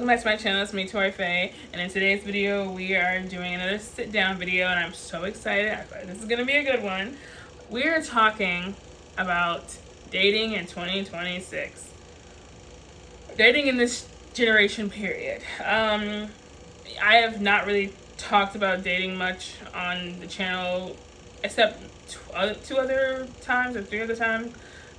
back to my channel. It's me, Tori, and in today's video we are doing another sit down video, and I'm so excited. I thought this is gonna be a good one. We are talking about dating in 2026, dating in this generation period. I have not really talked about dating much on the channel except two other times or three other times,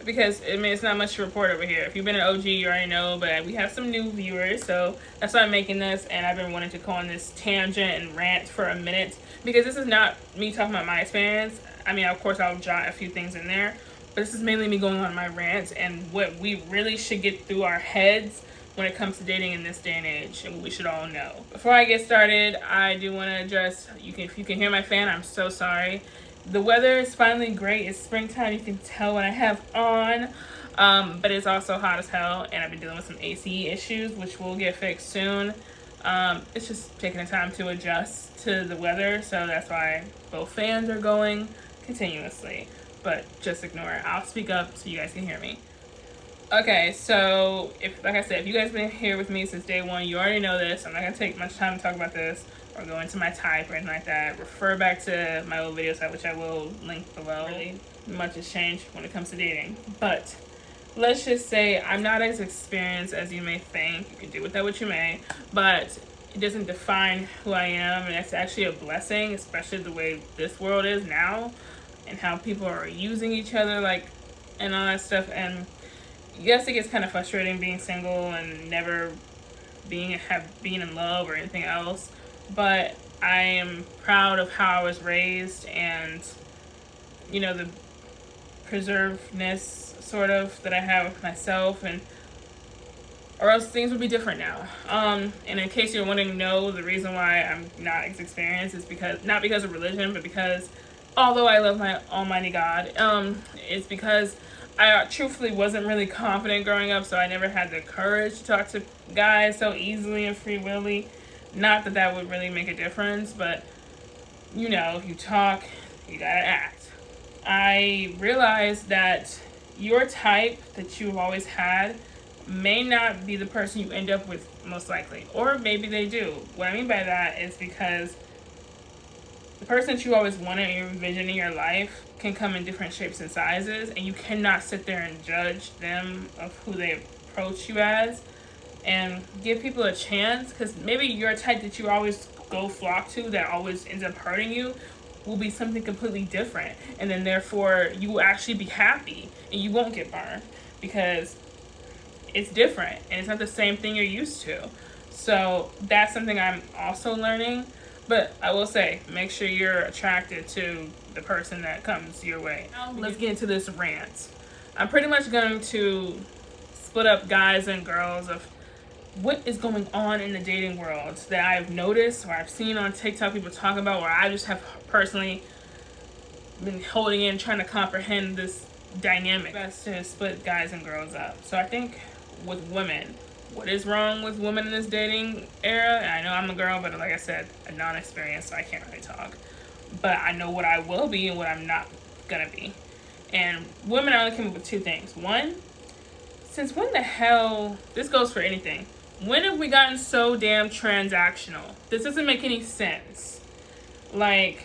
because it's not much to report over here. If you've been an OG, you already know, but we have some new viewers, so that's why I'm making this. And I've been wanting to go on this tangent and rant for a minute, because this is not me talking about my experience. I mean, of course I'll jot a few things in there, but this is mainly me going on my rant and what we really should get through our heads when it comes to dating in this day and age, and what we should all know. Before I get started, I do want to address, if you can hear my fan, I'm so sorry. The weather is finally great. It's springtime. You can tell what I have on. But it's also hot as hell, and I've been dealing with some AC issues, which will get fixed soon. It's just taking the time to adjust to the weather, so that's why both fans are going continuously. But just ignore it. I'll speak up so you guys can hear me. Okay, so like I said, if you guys have been here with me since day one, you already know this. I'm not gonna take much time to talk about this or go into my type or anything like that. Refer back to my old video site, which I will link below. Really much has changed when it comes to dating, but let's just say I'm not as experienced as you may think. You can do with that what you may, but it doesn't define who I am, and it's actually a blessing, especially the way this world is now and how people are using each other, and all that stuff. And yes, it gets kind of frustrating being single and never being in love or anything else, but I am proud of how I was raised, and the preservedness sort of that I have with myself, and or else things would be different now. And in case you're wanting to know, the reason why I'm not as experienced is not because of religion, but because although I love my almighty God, it's because I truthfully wasn't really confident growing up, so I never had the courage to talk to guys so easily and free willy. Not that that would really make a difference, but if you talk, you gotta act. I realized that your type that you've always had may not be the person you end up with most likely, or maybe they do. What I mean by that is because the person that you always wanted and envisioned in your life can come in different shapes and sizes, and you cannot sit there and judge them of who they approach you as, and give people a chance, because maybe your type that you always go flock to that always ends up hurting you will be something completely different, and then therefore you will actually be happy and you won't get burned because it's different and it's not the same thing you're used to. So that's something I'm also learning. But I will say, make sure you're attracted to the person that comes your way. Now, let's get into this rant. I'm pretty much going to split up guys and girls of what is going on in the dating world that I've noticed or I've seen on TikTok people talk about, or I just have personally been holding in, trying to comprehend this dynamic. Best to split guys and girls up. So I think with women, what is wrong with women in this dating era? And I know I'm a girl, but like I said, a non-experienced, so I can't really talk. But I know what I will be and what I'm not gonna be. And women, I only came up with two things. One, since when the hell, this goes for anything, when have we gotten so damn transactional? This doesn't make any sense. And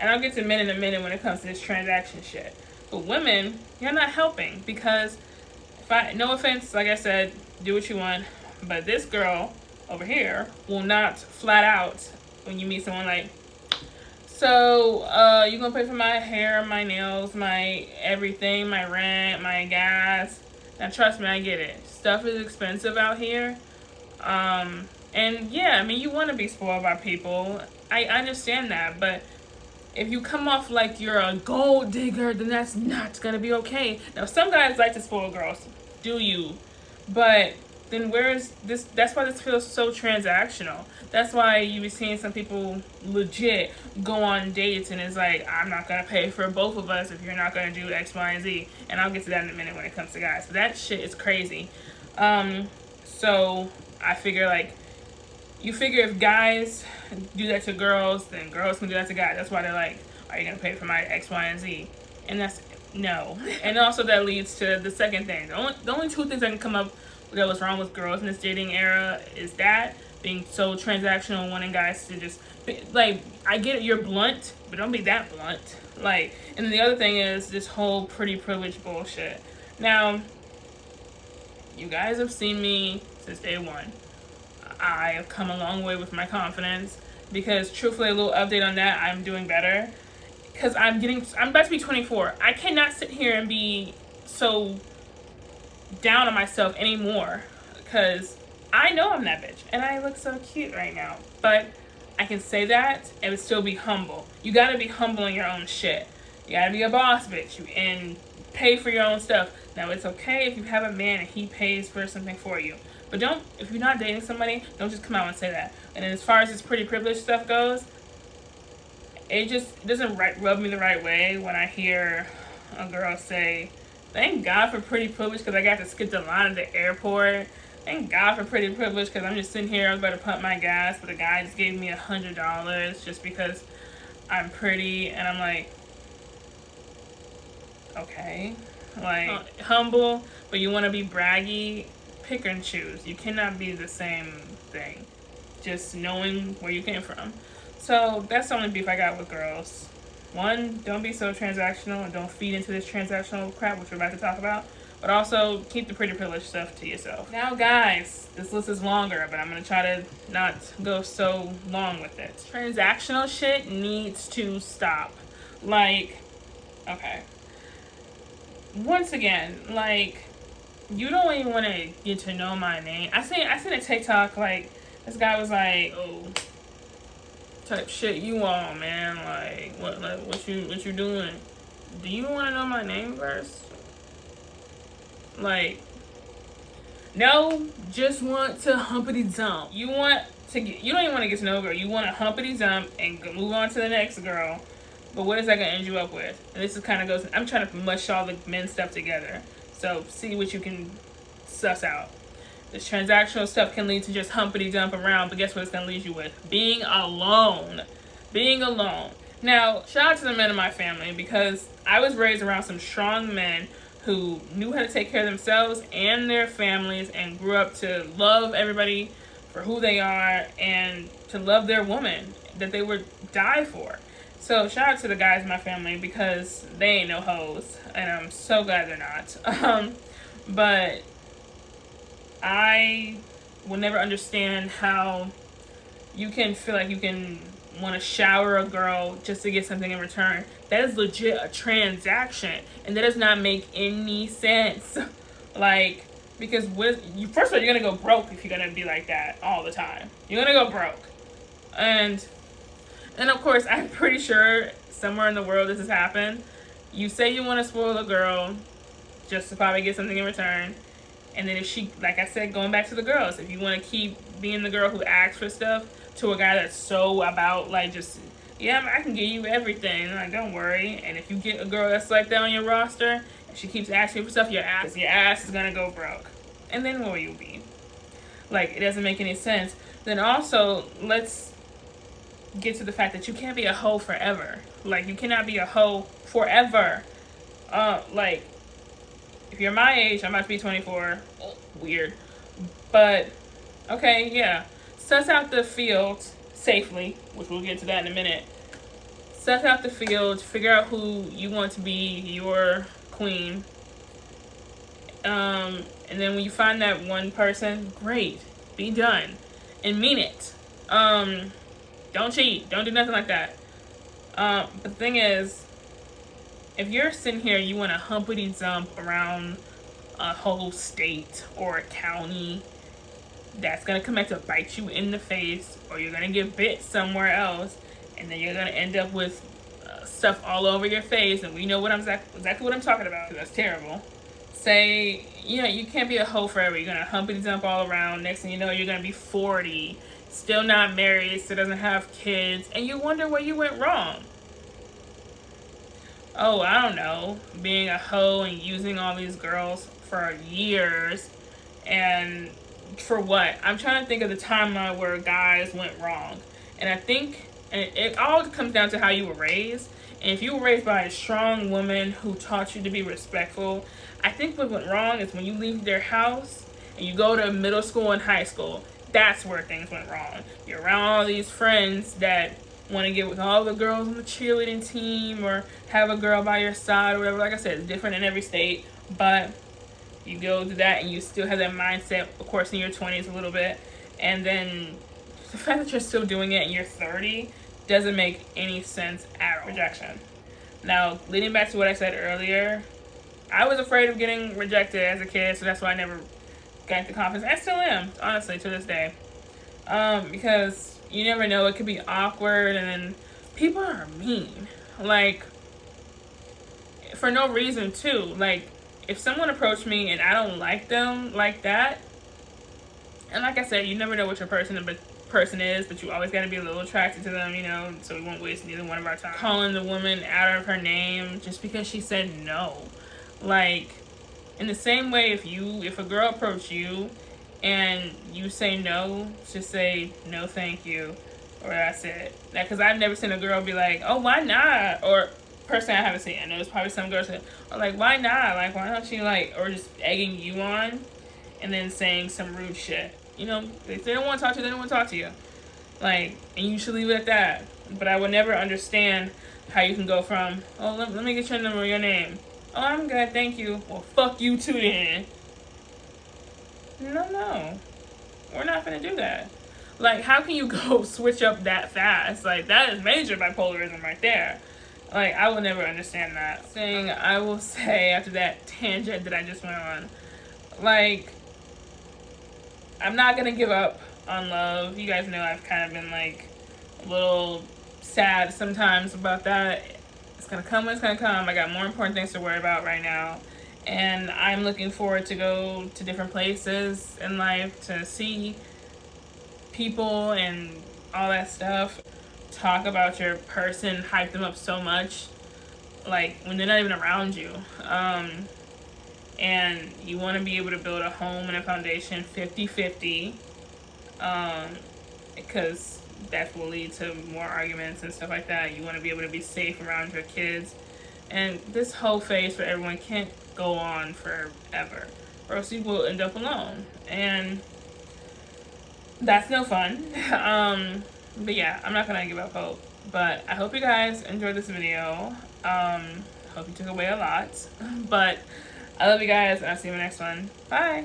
I'll get to men in a minute when it comes to this transaction shit. But women, you're not helping, because no offense, like I said, do what you want, but this girl over here will not flat out, when you meet someone, so you gonna pay for my hair, my nails, my everything, my rent, my gas. Now trust me, I get it. Stuff is expensive out here. And yeah, I mean, you want to be spoiled by people. I understand that, but if you come off like you're a gold digger, then that's not gonna be okay. Now, some guys like to spoil girls. Do you? But then where is this? That's why this feels so transactional. That's why you be seeing some people legit go on dates and it's like, I'm not gonna pay for both of us if you're not gonna do X, Y, and Z. And I'll get to that in a minute when it comes to guys. But that shit is crazy. So I figure you figure if guys do that to girls, then girls can do that to guys. That's why they're like, are you gonna pay for my X, Y, and Z? And that's no. And also that leads to the second thing. The only two things I can come up what's wrong with girls in this dating era is that being so transactional, wanting guys to just be, like, I get it, you're blunt, but don't be that blunt. Like, and then the other thing is this whole pretty privilege bullshit. Now, you guys have seen me since day one. I have come a long way with my confidence because, truthfully, a little update on that, I'm doing better. Because I'm about to be 24. I cannot sit here and be so down on myself anymore because I know I'm that bitch and I look so cute right now. But I can say that and still be humble. You gotta be humble in your own shit. You gotta be a boss bitch and pay for your own stuff. Now, it's okay if you have a man and he pays for something for you. But don't, if you're not dating somebody, don't just come out and say that. And then as far as this pretty privilege stuff goes, it doesn't rub me the right way when I hear a girl say, thank God for pretty privilege because I got to skip the line at the airport. Thank God for pretty privilege because I'm just sitting here, I was about to pump my gas, but the guy just gave me $100 just because I'm pretty. And I'm like, okay. Like, humble, but you want to be braggy, pick and choose. You cannot be the same thing. Just knowing where you came from. So that's the only beef I got with girls. One, don't be so transactional and don't feed into this transactional crap, which we're about to talk about. But also, keep the pretty privilege stuff to yourself. Now, guys, this list is longer, but I'm going to try to not go so long with it. Transactional shit needs to stop. Like, okay. Once again, like, you don't even want to get to know my name. I seen a TikTok, like, this guy was like, oh, type shit you on, man. Like, what you doing? Do you want to know my name first? Like, no, just want to humpity dump. You don't even want to get to know a girl. You want to humpity dump and move on to the next girl. But what is that going to end you up with? And this is kind of goes, I'm trying to mush all the men stuff together. So see what you can suss out. This transactional stuff can lead to just humpity dump around, but guess what it's going to lead you with? Being alone. Being alone. Now, shout out to the men in my family because I was raised around some strong men who knew how to take care of themselves and their families and grew up to love everybody for who they are and to love their woman that they would die for. So shout out to the guys in my family because they ain't no hoes and I'm so glad they're not. But I will never understand how you can feel like you can want to shower a girl just to get something in return. That is legit a transaction, and that does not make any sense. Like, because first of all, you're gonna go broke if you're gonna be like that all the time. You're gonna go broke, and of course, I'm pretty sure somewhere in the world this has happened. You say you want to spoil a girl just to probably get something in return. And then if she, like I said, going back to the girls, if you want to keep being the girl who asks for stuff to a guy that's so about, like, just, yeah, I can give you everything. Like, don't worry. And if you get a girl that's like that on your roster, and she keeps asking for stuff, your ass is going to go broke. And then where will you be? Like, it doesn't make any sense. Then also, let's get to the fact that you can't be a hoe forever. Like, you cannot be a hoe forever. Like, if you're my age, I'm about to be 24. Weird. But, okay, yeah. Suss out the field safely, which we'll get to that in a minute. Suss out the field. Figure out who you want to be your queen. And then when you find that one person, great. Be done. And mean it. Don't cheat. Don't do nothing like that. But the thing is, if you're sitting here, you want to humpity dump around a whole state or a county, that's going to come back to bite you in the face, or you're going to get bit somewhere else, and then you're going to end up with stuff all over your face, and we know exactly what I'm talking about, because that's terrible. Say, you can't be a hoe forever. You're going to humpity dump all around. Next thing you know, you're going to be 40, still not married, still doesn't have kids, and you wonder where you went wrong. Oh, I don't know, being a hoe and using all these girls for years, and for what? I'm trying to think of the timeline where guys went wrong, and I think it all comes down to how you were raised, and if you were raised by a strong woman who taught you to be respectful, I think what went wrong is when you leave their house and you go to middle school and high school, that's where things went wrong. You're around all these friends that want to get with all the girls on the cheerleading team or have a girl by your side or whatever. Like I said, it's different in every state, but you go to that and you still have that mindset, of course, in your 20s a little bit. And then the fact that you're still doing it and you're 30 doesn't make any sense at all. Rejection. Now, leading back to what I said earlier, I was afraid of getting rejected as a kid, so that's why I never got the confidence. I still am, honestly, to this day. Because you never know, it could be awkward, and then people are mean. Like, for no reason, too. Like, if someone approached me and I don't like them like that, and like I said, you never know what your person is, but you always got to be a little attracted to them, you know, so we won't waste neither one of our time calling the woman out of her name just because she said no. Like, in the same way, if a girl approached you and you say no, just say no thank you, or that's it. Because I've never seen a girl be like, oh, why not? Or personally, I haven't seen it. I know there's probably some girls that are like, why not? Like, why don't you, like, or just egging you on and then saying some rude shit. You know, if they don't want to talk to you, they don't want to talk to you. Like, and you should leave it at that. But I would never understand how you can go from, oh, let me get your number or your name. Oh, I'm good, thank you. Well, fuck you too then. No. We're not gonna do that. Like, how can you go switch up that fast? Like, that is major bipolarism right there. Like, I will never understand that. Thing I will say after that tangent that I just went on. Like, I'm not gonna give up on love. You guys know I've kind of been like a little sad sometimes about that. It's gonna come when it's gonna come. I got more important things to worry about right now. And I'm looking forward to go to different places in life to see people and all that stuff. Talk about your person, hype them up so much, like when they're not even around you. And you want to be able to build a home and a foundation 50-50, because that will lead to more arguments and stuff like that. You want to be able to be safe around your kids. And this whole phase for everyone can't go on forever, or else you will end up alone. And that's no fun. But yeah, I'm not going to give up hope. But I hope you guys enjoyed this video. Hope you took away a lot. But I love you guys, and I'll see you in the next one. Bye!